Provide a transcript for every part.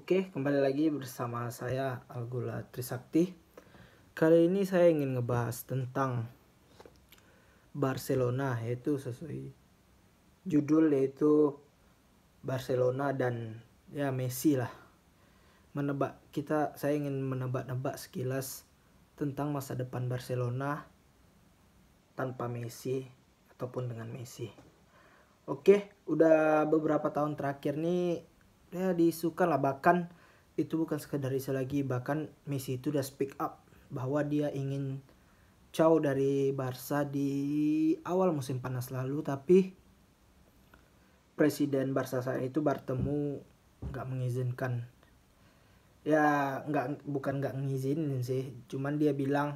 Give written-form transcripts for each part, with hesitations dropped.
Oke, kembali lagi bersama saya Algula Trisakti. Kali ini saya ingin ngebahas tentang Barcelona, yaitu sesuai judul yaitu Barcelona dan ya Messi lah. Saya ingin menebak-nebak sekilas tentang masa depan Barcelona tanpa Messi ataupun dengan Messi. Oke, udah beberapa tahun terakhir nih ya diisukan lah, bahkan itu bukan sekedar isu lagi, bahkan Messi itu udah speak up bahwa dia ingin jauh dari Barca di awal musim panas lalu, tapi presiden Barca saat itu Bartomeu nggak mengizinkan. Ya bukan nggak ngizinin sih, cuman dia bilang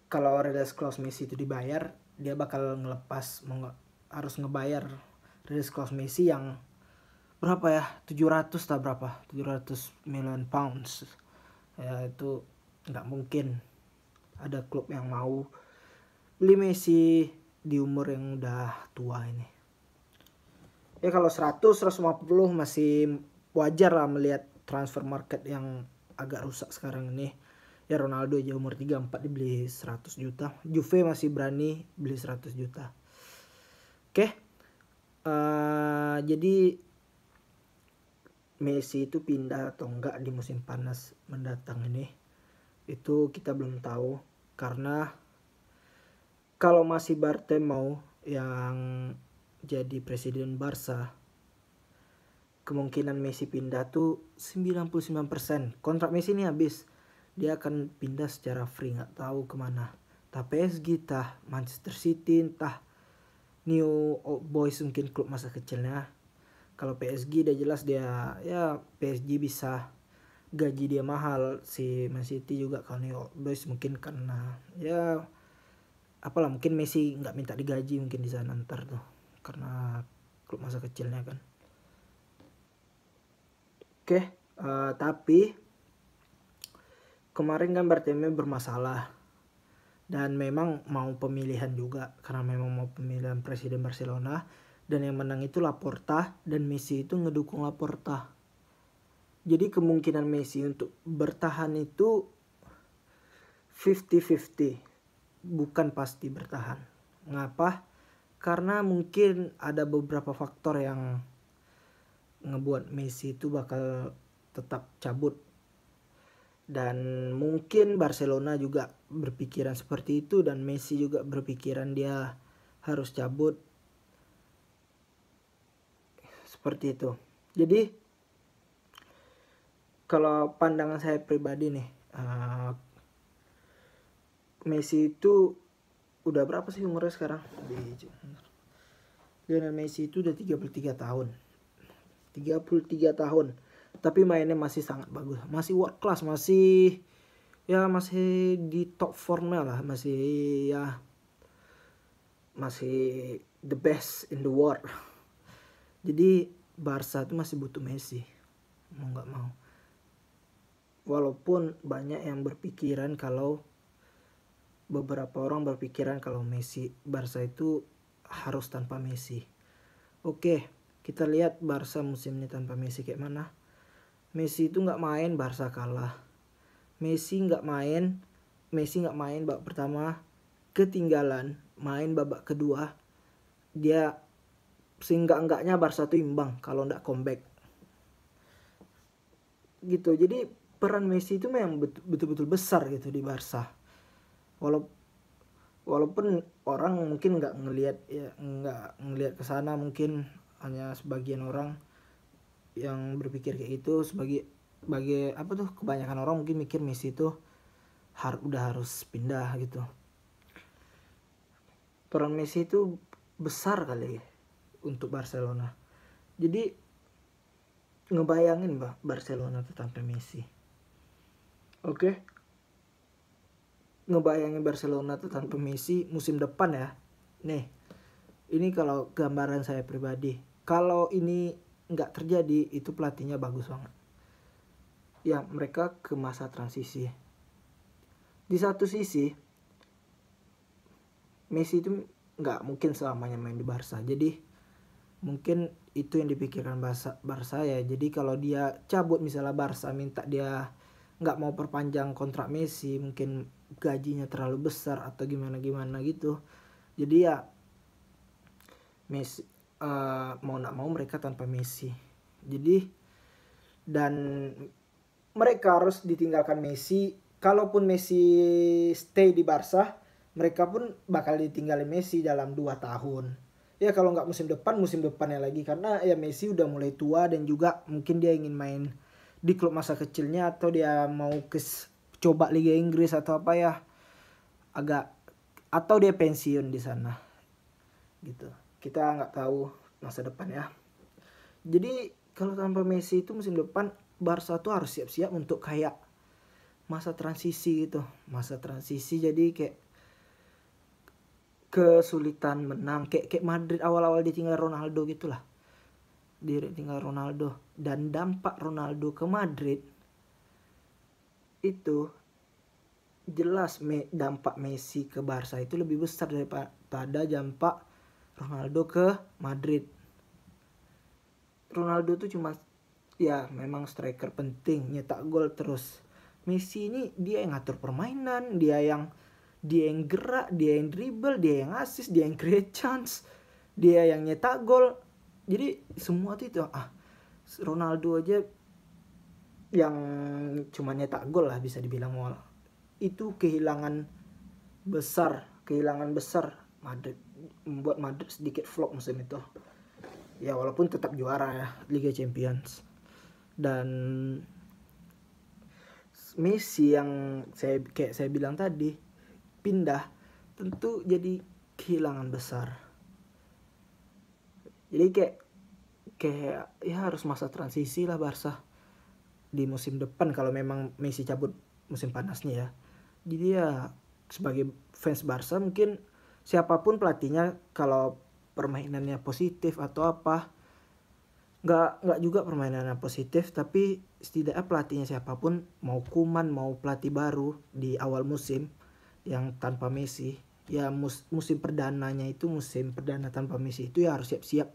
kalau release clause Messi itu dibayar, dia bakal harus ngebayar release clause Messi yang berapa ya, 700 million pounds. Ya itu nggak mungkin ada klub yang mau beli Messi di umur yang udah tua ini. Ya kalau 100-150 masih wajar lah melihat transfer market yang agak rusak sekarang ini. Ya Ronaldo aja umur 34 dibeli 100 juta. Juve masih berani beli 100 juta. Oke. Jadi Messi itu pindah atau enggak di musim panas mendatang ini, itu kita belum tahu. Karena kalau masih Bartomeu yang jadi presiden Barca, kemungkinan Messi pindah tuh 99%. Kontrak Messi ini habis, dia akan pindah secara free, nggak tahu kemana. Entah PSG, entah Manchester City, entah New Old Boys, mungkin klub masa kecilnya. Kalau PSG udah jelas dia, ya PSG bisa gaji dia mahal. Si Man City juga kalau New Old Boys mungkin karena ya apalah, mungkin Messi nggak minta digaji mungkin di sana ntar tuh, karena klub masa kecilnya kan. Oke, tapi kemarin kan Bartomeu bermasalah dan memang mau pemilihan juga, karena memang mau pemilihan presiden Barcelona, dan yang menang itu Laporta, dan Messi itu ngedukung Laporta. Jadi kemungkinan Messi untuk bertahan itu 50-50, bukan pasti bertahan. Mengapa? Karena mungkin ada beberapa faktor yang ngebuat Messi itu bakal tetap cabut. Dan mungkin Barcelona juga berpikiran seperti itu, dan Messi juga berpikiran dia harus cabut. Seperti itu. Jadi kalau pandangan saya pribadi nih, Messi itu udah berapa sih umurnya sekarang? Lionel Messi itu udah 33 tahun. 33 tahun. Tapi mainnya masih sangat bagus. Masih world class, masih di top formnya lah, masih the best in the world. Jadi Barca itu masih butuh Messi, mau nggak mau. Walaupun banyak yang berpikiran beberapa orang berpikiran kalau Barca itu harus tanpa Messi. Oke, kita lihat Barca musim ini tanpa Messi kayak mana. Messi itu nggak main, Barca kalah. Messi nggak main babak pertama, ketinggalan. Main babak kedua, dia seenggak-enggaknya Barca tuh imbang kalau nggak comeback. Gitu. Jadi peran Messi itu memang betul-betul besar gitu di Barca. Walaupun orang mungkin nggak ngelihat ke sana, mungkin hanya sebagian orang yang berpikir kayak gitu, sebagai kebanyakan orang mungkin mikir Messi itu udah harus pindah gitu. Peran Messi itu besar kali untuk Barcelona. Jadi ngebayangin Barcelona tuh tanpa Messi. Oke. Ngebayangin Barcelona tuh tanpa Messi musim depan ya. Nih, ini kalau gambaran saya pribadi. Kalau ini nggak terjadi, itu pelatihnya bagus banget. Ya, mereka ke masa transisi. Di satu sisi, Messi itu nggak mungkin selamanya main di Barca. Jadi Mungkin itu yang dipikirkan Barca ya. Jadi kalau dia cabut, misalnya Barca minta dia nggak mau perpanjang kontrak Messi, mungkin gajinya terlalu besar atau gimana gitu. Jadi ya Messi mau nggak mau mereka tanpa Messi. Jadi dan mereka harus ditinggalkan Messi. Kalaupun Messi stay di Barca, mereka pun bakal ditinggalin Messi dalam 2 tahun. Ya kalau nggak musim depannya lagi, karena ya Messi udah mulai tua dan juga mungkin dia ingin main di klub masa kecilnya, atau dia mau coba Liga Inggris atau apa ya, agak, atau dia pensiun di sana gitu. Kita nggak tahu masa depan ya. Jadi kalau tanpa Messi itu musim depan Barca tuh harus siap-siap untuk kayak masa transisi gitu. Masa transisi, jadi kayak kesulitan menang, kayak Madrid awal-awal ditinggal Ronaldo gitulah. Ditinggal Ronaldo, dan dampak Ronaldo ke Madrid itu jelas dampak Messi ke Barca itu lebih besar daripada dampak Ronaldo ke Madrid. Ronaldo tuh cuma ya memang striker penting, nyetak gol terus. Messi ini dia yang ngatur permainan, dia yang gerak, dia yang dribble, dia yang assist, dia yang create chance, dia yang nyetak gol. Jadi semua itu Ronaldo aja yang cuma nyetak gol lah bisa dibilang mal. Itu kehilangan besar Madrid, membuat Madrid sedikit flop musim itu. Ya walaupun tetap juara ya Liga Champions. Dan Messi yang saya bilang tadi pindah, tentu jadi kehilangan besar. Jadi kayak ya harus masa transisi lah Barca di musim depan kalau memang Messi cabut musim panasnya ya. Jadi ya sebagai fans Barca, mungkin siapapun pelatihnya, kalau permainannya positif atau apa, nggak juga permainannya positif, tapi setidaknya pelatihnya siapapun, mau Koeman mau pelatih baru di awal musim yang tanpa Messi, ya musim perdana tanpa Messi itu ya harus siap-siap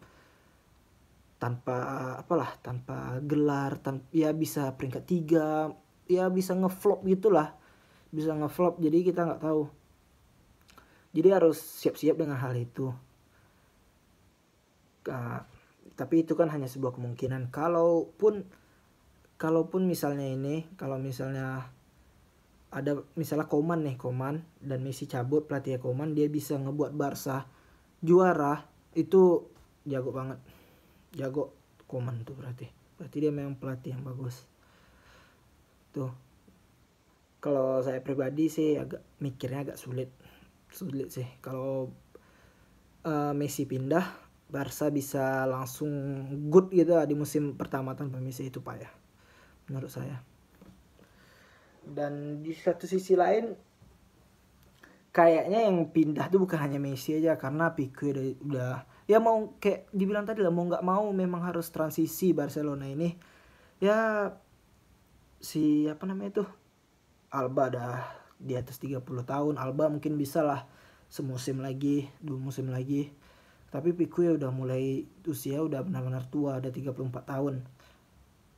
tanpa gelar, ya bisa peringkat 3, ya bisa ngeflop gitulah, jadi kita nggak tahu. Jadi harus siap-siap dengan hal itu. Tapi itu kan hanya sebuah kemungkinan. Kalaupun misalnya ada Koeman dan Messi cabut, pelatih Koeman, dia bisa ngebuat Barca juara, itu jago banget. Jago Koeman tuh berarti dia memang pelatih yang bagus tuh. Kalau saya pribadi sih mikirnya agak sulit sih kalau Messi pindah, Barca bisa langsung good gitu di musim pertama tanpa Messi, itu payah menurut saya. Dan di satu sisi lain kayaknya yang pindah tuh bukan hanya Messi aja, karena Pique udah ya mau kayak dibilang tadi lah, mau nggak mau memang harus transisi Barcelona ini. Ya si Alba dah di atas 30 tahun, Alba mungkin bisa lah semusim lagi, 2 musim lagi. Tapi Pique ya udah mulai usia udah benar-benar tua, ada 34 tahun.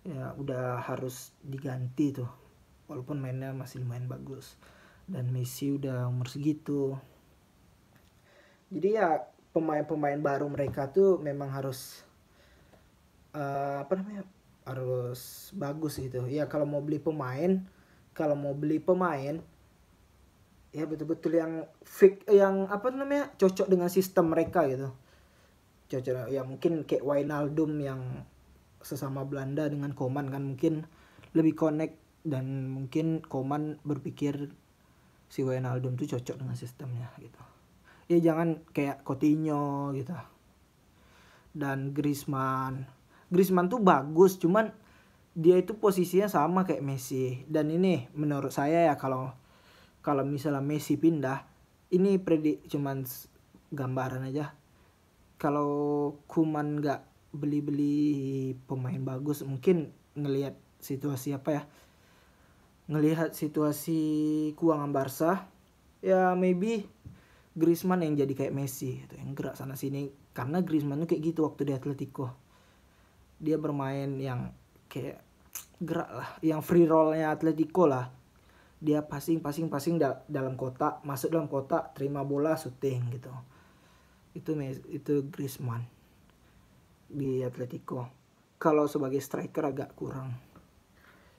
Ya udah harus diganti tuh. Walaupun mainnya masih lumayan bagus. Dan Messi udah umur segitu. Jadi ya pemain-pemain baru mereka tuh memang harus harus bagus gitu. Ya kalau mau beli pemain ya betul-betul yang cocok dengan sistem mereka gitu. Cocok ya, mungkin kayak Wijnaldum yang sesama Belanda dengan Koeman kan mungkin lebih connect, dan mungkin Koeman berpikir si Wijnaldum tuh cocok dengan sistemnya gitu. Ya jangan kayak Coutinho gitu. Dan Griezmann tuh bagus, cuman dia itu posisinya sama kayak Messi. Dan ini menurut saya ya, kalau misalnya Messi pindah, ini cuman gambaran aja. Kalau Koeman nggak beli pemain bagus, mungkin ngelihat situasi keuangan Barca, ya maybe Griezmann yang jadi kayak Messi gitu, yang gerak sana sini karena Griezmann tuh kayak gitu waktu di Atletico. Dia bermain yang kayak gerak lah, yang free rollnya Atletico lah. Dia passing dalam kotak, masuk dalam kotak, terima bola, syuting gitu. Itu Griezmann di Atletico. Kalau sebagai striker agak kurang.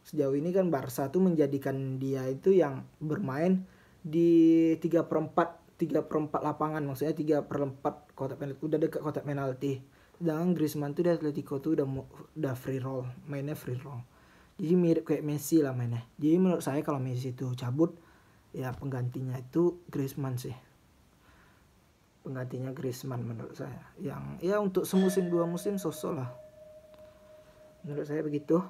Sejauh ini kan Barca tuh menjadikan dia itu yang bermain di 3/4 lapangan, maksudnya 3/4 kotak penalti, udah dekat kotak penalti. Sedangkan Griezmann tuh di Atletico tuh udah free roll, mainnya free roll. Jadi mirip kayak Messi lah mainnya. Jadi menurut saya kalau Messi itu cabut, ya penggantinya itu Griezmann sih. Penggantinya Griezmann menurut saya. Yang ya untuk semusim 2 musim sosok lah. Menurut saya begitu.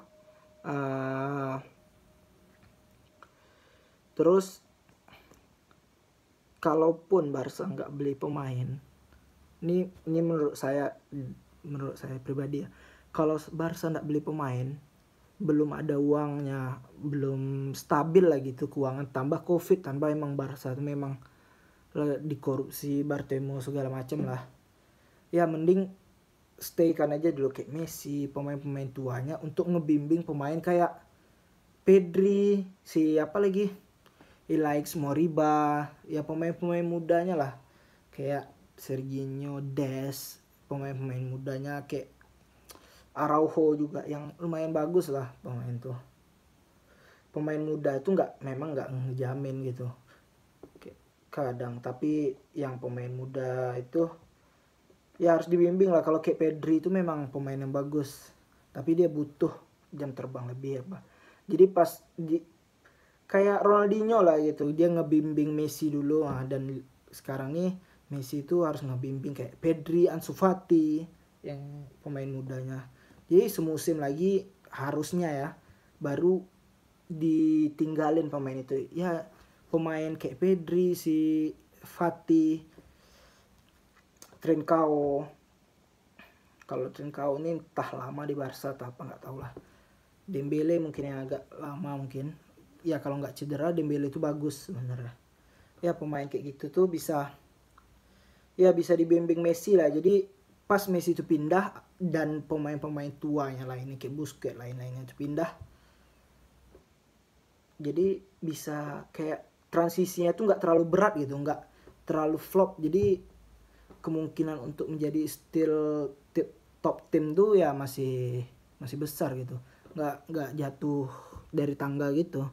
Terus kalaupun Barca nggak beli pemain, ini menurut saya pribadi ya, kalau Barca nggak beli pemain, belum ada uangnya, belum stabil lah gitu keuangan, tambah Covid, tambah emang Barca itu memang dikorupsi Bartomeu segala macam lah, ya mending stay kan aja dulu kayak Messi, pemain-pemain tuanya, untuk ngebimbing pemain kayak Pedri, siapa lagi, Ilaix, Moriba, ya pemain-pemain mudanya lah, kayak Serginho, Des, pemain-pemain mudanya kayak Araujo juga yang lumayan bagus lah pemain tuh. Pemain muda itu memang nggak ngejamin gitu kadang, tapi yang pemain muda itu ya harus dibimbing lah. Kalau kayak Pedri itu memang pemain yang bagus, tapi dia butuh jam terbang lebih apa. Jadi kayak Ronaldinho lah gitu, dia ngebimbing Messi dulu, dan sekarang nih Messi itu harus ngebimbing kayak Pedri, Ansu Fati yang pemain mudanya. Jadi semusim lagi harusnya ya baru ditinggalin pemain itu. Ya pemain kayak Pedri, si Fati, Trincao. Kalau Trincao ini entah lama di Barca atau apa nggak tahu lah. Dembele mungkin yang agak lama mungkin. Ya kalau nggak cedera Dembele itu bagus sebenarnya. Ya pemain kayak gitu tuh bisa dibimbing Messi lah. Jadi pas Messi itu pindah dan pemain-pemain tuanya lainnya kayak Busquets lain-lainnya itu pindah, jadi bisa kayak transisinya tuh nggak terlalu berat gitu, nggak terlalu flop. Jadi kemungkinan untuk menjadi still top tim tuh ya masih besar gitu, nggak jatuh dari tangga gitu.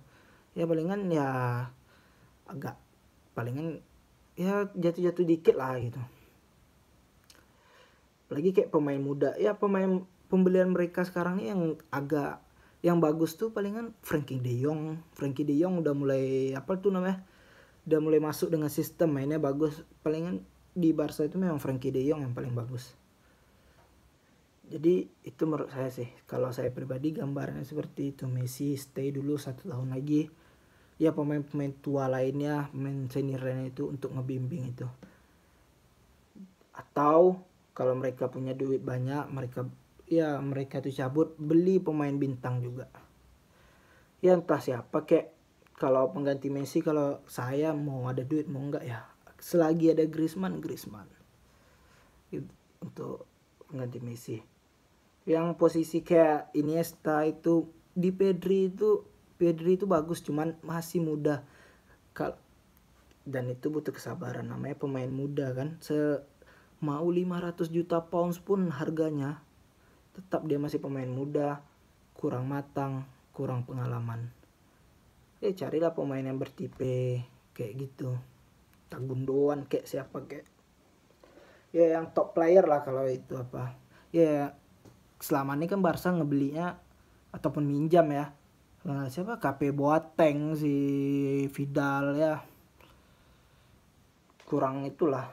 Ya palingan ya agak palingan ya jatuh dikit lah gitu. Apalagi kayak pemain muda, ya pemain pembelian mereka sekarang ini yang bagus tuh palingan Frenkie de Jong udah mulai udah mulai masuk dengan sistem mainnya bagus. Palingan di Barca itu memang Frenkie de Jong yang paling bagus. Jadi itu menurut saya sih, kalau saya pribadi gambarnya seperti itu. Messi stay dulu 1 tahun lagi, ya pemain-pemain tua lainnya, pemain seniornya itu untuk ngebimbing itu. Atau kalau mereka punya duit banyak, mereka tuh cabut beli pemain bintang juga. Ya entah siapa, kayak kalau pengganti Messi, kalau saya mau ada duit mau enggak ya, selagi ada Griezmann gitu, untuk pengganti Messi. Yang posisi kayak Iniesta itu di Pedri itu bagus, cuman masih muda. Dan itu butuh kesabaran, namanya pemain muda kan. Mau 500 juta pounds pun harganya, tetap dia masih pemain muda, kurang matang, kurang pengalaman. Carilah pemain yang bertipe kayak gitu, Gundogan kayak siapa, kayak ya yang top player lah. Kalau itu apa ya, selama ini kan Barca ngebelinya ataupun minjam ya, siapa, KP Boateng, si Vidal, ya kurang itulah,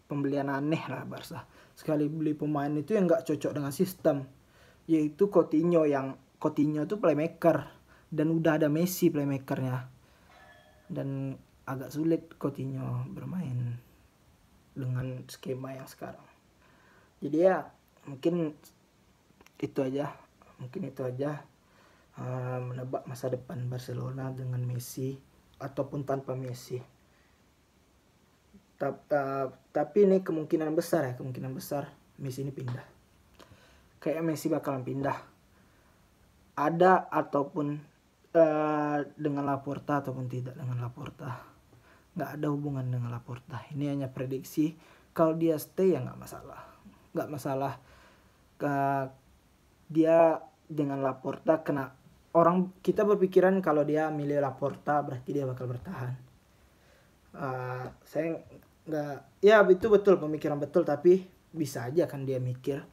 pembelian aneh lah Barca. Sekali beli pemain itu yang nggak cocok dengan sistem, yaitu Coutinho tuh playmaker, dan udah ada Messi playmakernya, dan agak sulit Coutinho bermain dengan skema yang sekarang. Jadi ya mungkin itu aja menebak masa depan Barcelona dengan Messi ataupun tanpa Messi. Tapi ini kemungkinan besar Messi ini pindah. Kayak Messi bakalan pindah. Ada ataupun dengan Laporta ataupun tidak dengan Laporta. Nggak ada hubungan dengan Laporta. Ini hanya prediksi. Kalau dia stay ya nggak masalah. Dia dengan Laporta kena orang, kita berpikiran kalau dia milih Laporta berarti dia bakal bertahan. Saya nggak, ya itu betul, pemikiran betul, tapi bisa aja kan dia mikir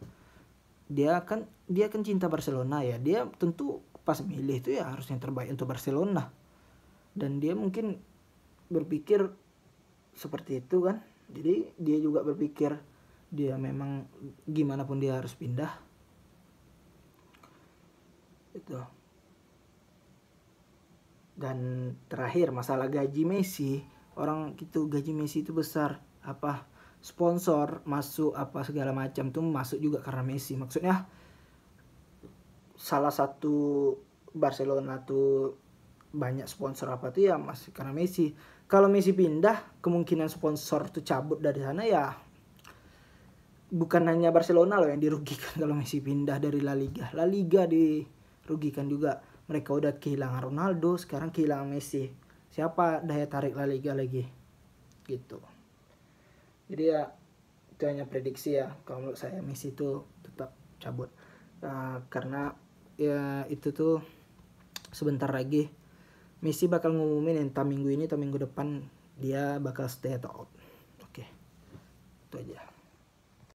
dia kan cinta Barcelona ya, dia tentu pas milih itu ya harus yang terbaik untuk Barcelona, dan dia mungkin berpikir seperti itu kan. Jadi dia juga berpikir dia memang gimana pun dia harus pindah itu. Dan terakhir masalah gaji Messi, orang gitu, gaji Messi itu besar, apa sponsor masuk apa segala macam tuh masuk juga karena Messi. Maksudnya salah satu Barcelona tuh banyak sponsor apa tuh ya masih karena Messi. Kalau Messi pindah, kemungkinan sponsor tuh cabut dari sana ya. Bukan hanya Barcelona loh yang dirugikan kalau Messi pindah dari La Liga dirugikan juga. Mereka udah kehilangan Ronaldo, sekarang kehilangan Messi. Siapa daya tarik La Liga lagi? Gitu. Jadi ya itu hanya prediksi ya. Kalau menurut saya Messi itu tetap cabut. Karena ya itu tuh sebentar lagi Messi bakal ngumumin entah minggu ini atau minggu depan dia bakal stay atau out. Oke. Itu aja.